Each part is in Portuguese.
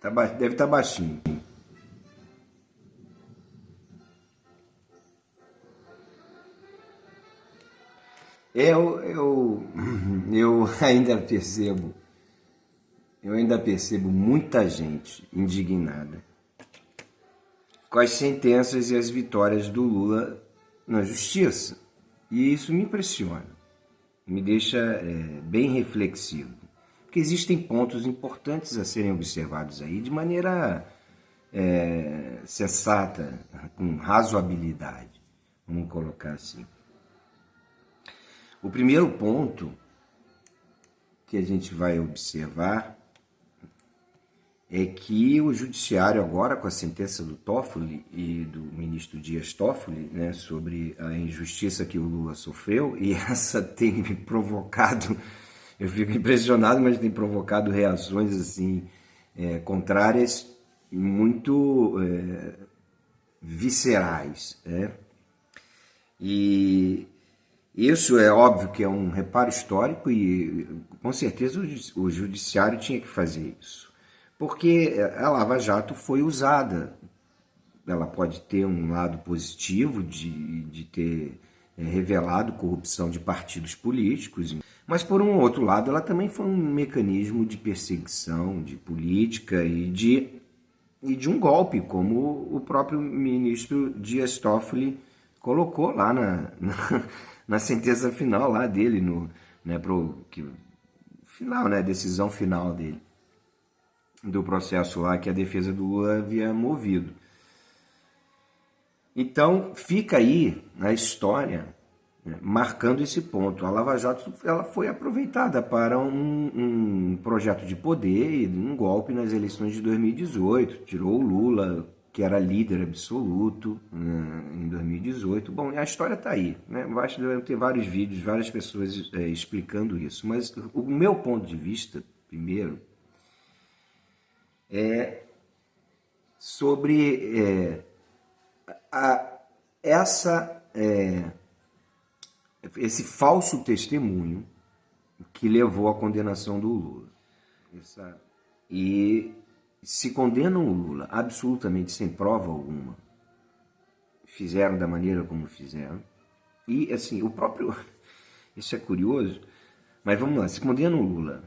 Deve estar baixinho. Eu, eu ainda percebo muita gente indignada com as sentenças e as vitórias do Lula na justiça. E isso me impressiona, me deixa bem reflexivo. Porque existem pontos importantes a serem observados aí de maneira sensata, com razoabilidade, vamos colocar assim. O primeiro ponto que a gente vai observar é que o judiciário agora, com a sentença do Toffoli e do ministro Dias Toffoli, né, sobre a injustiça que o Lula sofreu, e essa tem me provocado, eu fico impressionado, mas tem provocado reações assim contrárias, muito viscerais, né? E isso é óbvio que é um reparo histórico e com certeza o judiciário tinha que fazer isso. Porque a Lava Jato foi usada. Ela pode ter um lado positivo de ter revelado corrupção de partidos políticos, mas por um outro lado ela também foi um mecanismo de perseguição, de política e de um golpe, como o próprio ministro Dias Toffoli colocou lá na sentença final lá dele, decisão final dele, do processo lá que a defesa do Lula havia movido. Então, fica aí a história, né, marcando esse ponto. A Lava Jato ela foi aproveitada para um projeto de poder e um golpe nas eleições de 2018. Tirou o Lula, que era líder absoluto, em 2018. Bom, a história está aí, né? Basta ter vários vídeos, várias pessoas explicando isso. Mas o meu ponto de vista, primeiro, é sobre esse falso testemunho que levou à condenação do Lula. E se condenam o Lula absolutamente sem prova alguma, fizeram da maneira como fizeram, e assim, isso é curioso, mas vamos lá, se condenam o Lula,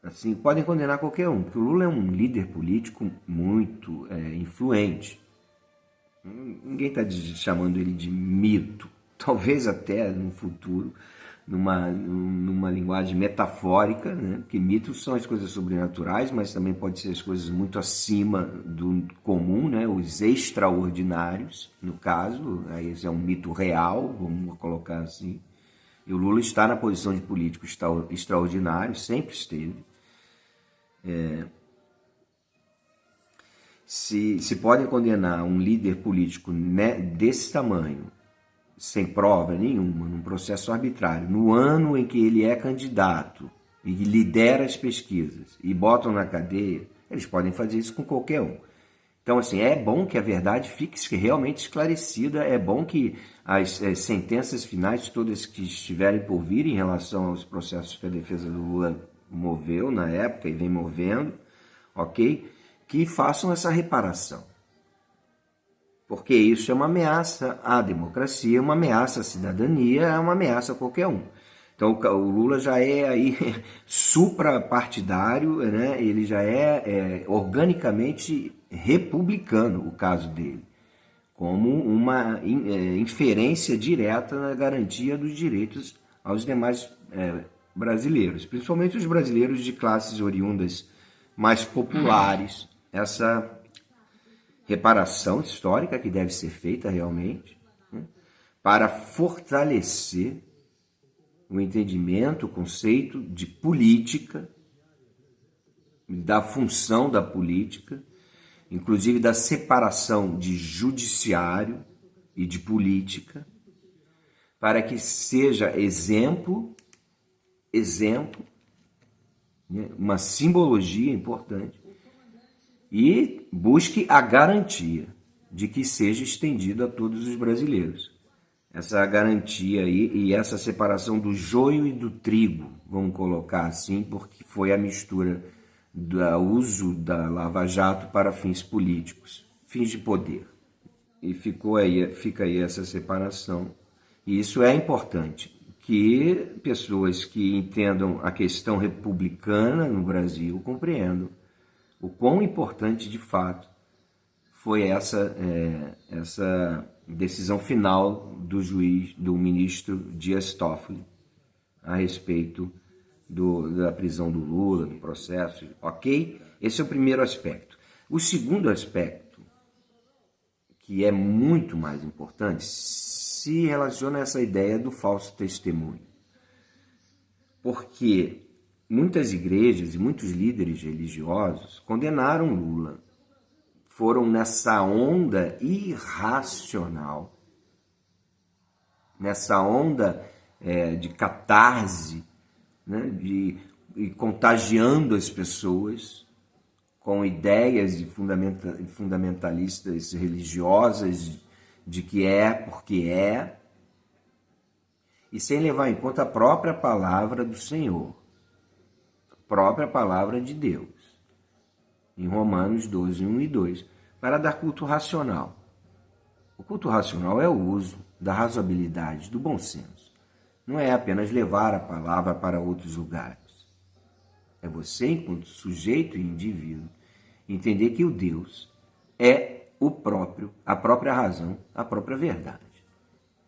assim, podem condenar qualquer um, porque o Lula é um líder político muito influente. Ninguém está chamando ele de mito. Talvez até no futuro, numa linguagem metafórica, né? Porque mitos são as coisas sobrenaturais, mas também pode ser as coisas muito acima do comum, né? Os extraordinários, no caso. Aí esse é um mito real, vamos colocar assim. E o Lula está na posição de político extraordinário, sempre esteve. Se podem condenar um líder político, né, desse tamanho, sem prova nenhuma, num processo arbitrário, no ano em que ele é candidato e lidera as pesquisas e botam na cadeia, eles podem fazer isso com qualquer um. Então, assim, é bom que a verdade fique realmente esclarecida, é bom que as sentenças finais, todas que estiverem por vir em relação aos processos que a defesa do Lula moveu na época e vem movendo, ok? Que façam essa reparação. Porque isso é uma ameaça à democracia, é uma ameaça à cidadania, é uma ameaça a qualquer um. Então o Lula já é aí suprapartidário, né? Ele já é organicamente republicano, o caso dele, como uma inferência direta na garantia dos direitos aos demais brasileiros, principalmente os brasileiros de classes oriundas mais populares. Essa reparação histórica que deve ser feita realmente, né, para fortalecer o entendimento, o conceito de política, da função da política, inclusive da separação de judiciário e de política, para que seja exemplo, né, uma simbologia importante, e busque a garantia de que seja estendido a todos os brasileiros. Essa garantia aí e essa separação do joio e do trigo, vamos colocar assim, porque foi a mistura do uso da Lava Jato para fins políticos, fins de poder. E fica aí essa separação. E isso é importante, que pessoas que entendam a questão republicana no Brasil compreendam o quão importante de fato foi essa decisão final do ministro Dias Toffoli a respeito da prisão do Lula, do processo, ok? Esse é o primeiro aspecto. O segundo aspecto, que é muito mais importante, se relaciona a essa ideia do falso testemunho. Porque muitas igrejas e muitos líderes religiosos condenaram Lula, foram nessa onda irracional, nessa onda de catarse, né, e contagiando as pessoas com ideias fundamentalistas religiosas de que é porque é, e sem levar em conta a própria palavra do Senhor, a própria palavra de Deus, em Romanos 12, 1 e 2, para dar culto racional. O culto racional é o uso da razoabilidade, do bom senso. Não é apenas levar a palavra para outros lugares. É você, enquanto sujeito e indivíduo, entender que o Deus é a própria razão, a própria verdade.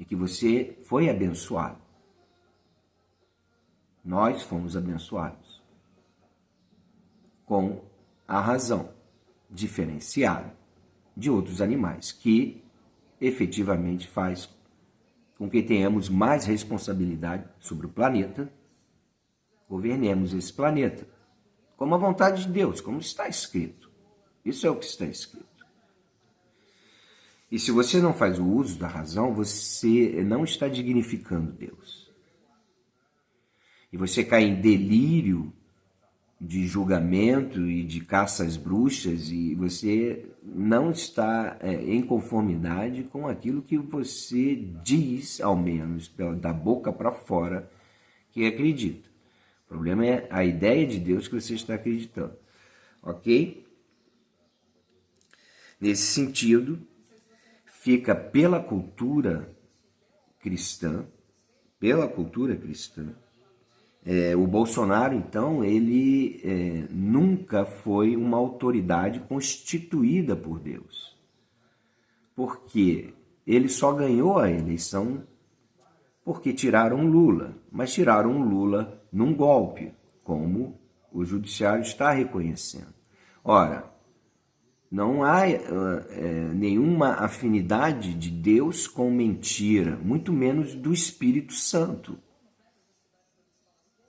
E que você foi abençoado. Nós fomos abençoados com a razão diferenciada de outros animais, que efetivamente faz com que tenhamos mais responsabilidade sobre o planeta, governemos esse planeta, como a vontade de Deus, como está escrito. Isso é o que está escrito. E se você não faz o uso da razão, você não está dignificando Deus. E você cai em delírio de julgamento e de caça às bruxas, e você não está em conformidade com aquilo que você diz, ao menos da boca para fora, que acredita. O problema é a ideia de Deus que você está acreditando. Ok? Nesse sentido, fica pela cultura cristã, o Bolsonaro, então, ele nunca foi uma autoridade constituída por Deus. Porque ele só ganhou a eleição porque tiraram Lula, mas tiraram Lula num golpe, como o judiciário está reconhecendo. Ora, não há nenhuma afinidade de Deus com mentira, muito menos do Espírito Santo.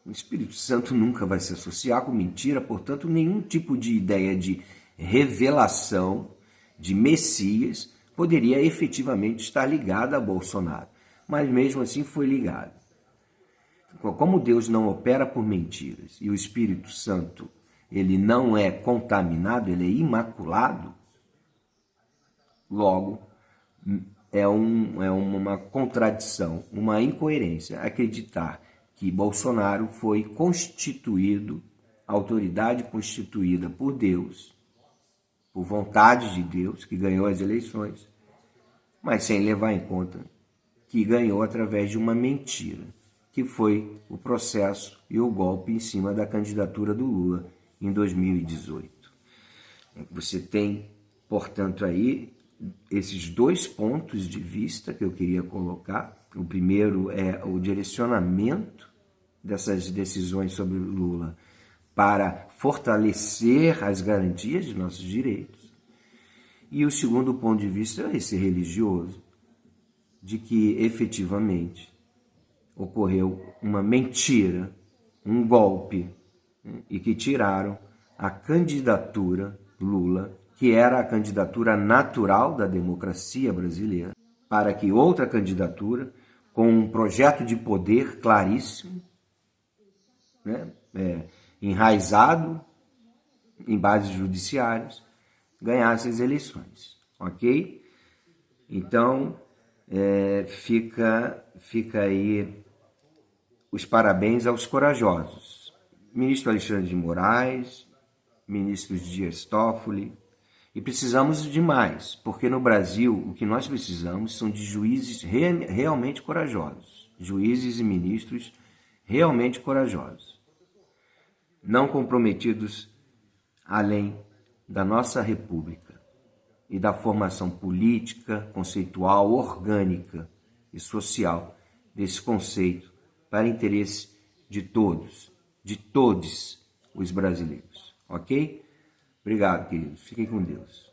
O Espírito Santo nunca vai se associar com mentira, portanto, nenhum tipo de ideia de revelação de Messias poderia efetivamente estar ligada a Bolsonaro. Mas mesmo assim foi ligado. Como Deus não opera por mentiras e o Espírito Santo ele não é contaminado, ele é imaculado, logo é uma contradição, uma incoerência acreditar que Bolsonaro foi autoridade constituída por Deus, por vontade de Deus, que ganhou as eleições, mas sem levar em conta que ganhou através de uma mentira, que foi o processo e o golpe em cima da candidatura do Lula em 2018. Você tem, portanto, aí esses dois pontos de vista que eu queria colocar. O primeiro é o direcionamento dessas decisões sobre Lula para fortalecer as garantias de nossos direitos. E o segundo ponto de vista é esse religioso, de que efetivamente ocorreu uma mentira, um golpe, e que tiraram a candidatura Lula, que era a candidatura natural da democracia brasileira, para que outra candidatura, com um projeto de poder claríssimo, né, enraizado em bases judiciárias, ganhasse as eleições, ok? Então, fica aí os parabéns aos corajosos. Ministro Alexandre de Moraes, ministros Dias Toffoli, e precisamos de mais, porque no Brasil o que nós precisamos são de juízes realmente corajosos, juízes e ministros realmente corajosos, não comprometidos além da nossa república e da formação política, conceitual, orgânica e social desse conceito para interesse de todos os brasileiros. Ok? Obrigado, queridos. Fiquem com Deus.